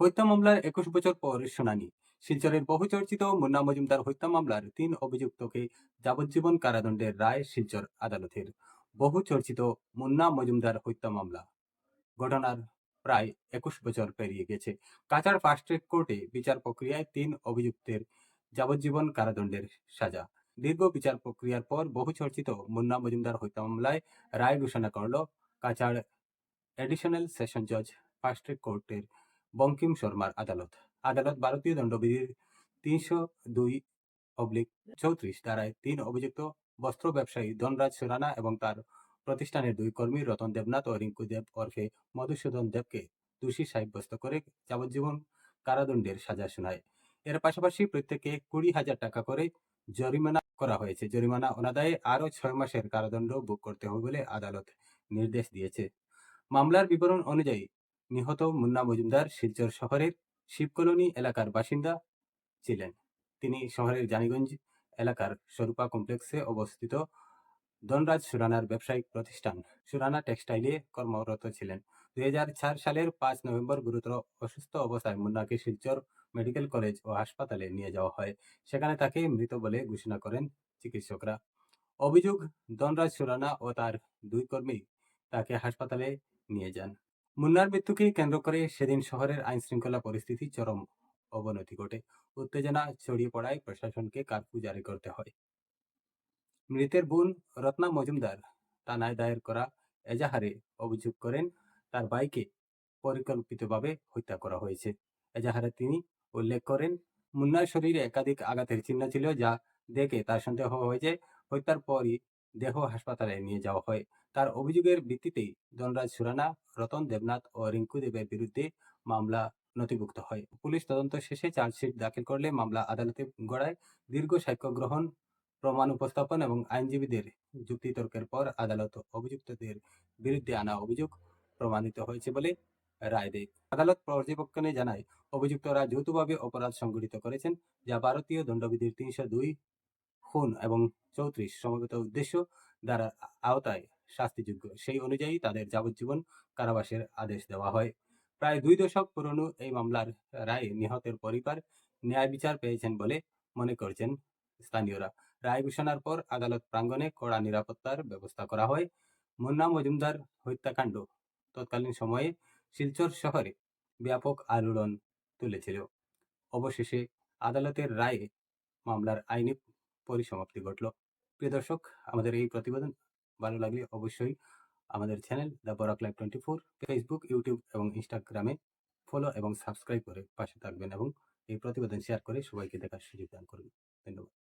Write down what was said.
হত্যা মামলার ২১ বছর পর শুনানি। শিলচরের বহুচর্চিত মুন্না মজুমদার হত্যা মামলার ৩ অভিযুক্তকে যাবজ্জীবন কারাদণ্ডের রায় শিলচর আদালতের। বহুচর্চিত মুন্না মজুমদার হত্যা মামলা ঘটনার প্রায় ২১ বছর পেরিয়ে গেছে। কাছাড় ফাস্ট ট্র্যাক কোর্টে বিচার প্রক্রিয়ায় ৩ অভিযুক্তের যাবজ্জীবন কারাদণ্ডের সাজা। দীর্ঘ বিচার প্রক্রিয়ার পর বহুচর্চিত মুন্না মজুমদার হত্যা মামলায় রায় ঘোষণা করল কাছাড় এডিশনাল সেশন জজ ফাস্ট ট্র্যাক কোর্টের বঙ্কিম শর্মার আদালত। আদালত ভারতীয় দণ্ডবিধির ৩০২/34 ধারায় ৩ অভিযুক্ত বস্ত্র ব্যবসায়ী ধনরাজ সুরানা এবং তার প্রতিষ্ঠানের ২ কর্মী রতন দেবনাথ ও রিঙ্কু দেব ওরফে মধুসূদন দেবকে দোষী সাব্যস্ত করে যাবজ্জীবন কারাদণ্ডের সাজা শোনায়। এর পাশাপাশি প্রত্যেককে ২০,০০০ টাকা করে জরিমানা করা হয়েছে। জরিমানা অনাদায়ে আরও ৬ মাসের কারাদণ্ড ভোগ করতে হবে বলে আদালত নির্দেশ দিয়েছে। মামলার বিবরণ অনুযায়ী নিহত মুন্না মজুমদার শিলচর শহরের শিবকলোনি এলাকার বাসিন্দা ছিলেন। তিনি শহরের জানিগঞ্জ এলাকার স্বরূপা কমপ্লেক্সে অবস্থিত ধনরাজ সুরানার ব্যবসায়িক প্রতিষ্ঠান সুরানা টেক্সটাইলে কর্মরত ছিলেন। ২০০৪ সালের ৫ নভেম্বর গুরুতর অসুস্থ অবস্থায় মুন্নাকে শিলচর মেডিকেল কলেজ ও হাসপাতালে নিয়ে যাওয়া হয়। সেখানে তাকে মৃত বলে ঘোষণা করেন চিকিৎসকরা। অভিযোগ, ধনরাজ সুরানা ও তার ২ কর্মী তাকে হাসপাতালে নিয়ে যান। মুন্নার মৃত্যুকে কেন্দ্র করে সেদিন শহরের আইনশৃঙ্খলা পরিস্থিতি চরম অবনতি ঘটে। উত্তেজনা ছড়িয়ে পড়ায় প্রশাসনকে কারফিউ জারি করতে হয়। মৃতের বোন রত্না মজুমদার থানায় দায়ের করা এজাহারে অভিযোগ করেন তার ভাইকে পরিকল্পিতভাবে হত্যা করা হয়েছে। এজাহারে তিনি উল্লেখ করেন, মুন্নার শরীরে একাধিক আঘাতের চিহ্ন ছিল, যা দেখে তার সন্দেহ হয়েছে। হত্যার পরই দেহ হাসপাতালে নিয়ে যাওয়া হয়। তার অভিযোগের ভিত্তিতেই ধনরাজ সুরানা, রতন দেবনাথ ও রিঙ্কু দেবের বিরুদ্ধে মামলা নথিভুক্ত হয়। পুলিশ তদন্ত শেষে চার্জশিট দাখিল করলে মামলা আদালতে গড়ায়। দীর্ঘ সাক্ষ্য গ্রহণ, প্রমাণ উপস্থাপন এবং আইনজীবীদের যুক্তিতর্কের পর আদালত অভিযুক্তদের বিরুদ্ধে আনা অভিযোগ প্রমাণিত হয়েছে বলে রায় দেয়। আদালত পর্যবেক্ষণে জানায়, অভিযুক্তরা যৌথভাবে অপরাধ সংঘটিত করেছেন, যা ভারতীয় দণ্ডবিধির ৩০২ খুন এবং ৩৪ সমবেত উদ্দেশ্য দ্বারা আওতায় শাস্তিযোগ্য। সেই অনুযায়ী তাদের যাবজ্জীবন কারাবাসের আদেশ দেওয়া হয়। প্রায় ২ দশক পুরনো এই মামলার রায়ে নিহতের পরিবার ন্যায় বিচার পেয়েছেন বলে মনে করছেন স্থানীয়রা। রায় ঘোষণার পর আদালত প্রাঙ্গণে কড়া নিরাপত্তার ব্যবস্থা করা হয়। মুন্না মজুমদার হত্যাকাণ্ড তৎকালীন সময়ে শিলচর শহরে ব্যাপক আলোড়ন তুলেছিল। অবশেষে আদালতের রায়ে মামলার আইনি পরিসমাপ্তি ঘটল। প্রিয় দর্শক, আমাদের এই প্রতিবেদন ভালো লাগলে অবশ্যই আমাদের channel the Barak live 24 Facebook, YouTube এবং ইনস্টাগ্রামে ফলো এবং সাবস্ক্রাইব করে পাশে থাকবেন এবং এই প্রতিবেদন শেয়ার করে সবাইকে দেখার সুযোগ দান করবেন। ধন্যবাদ।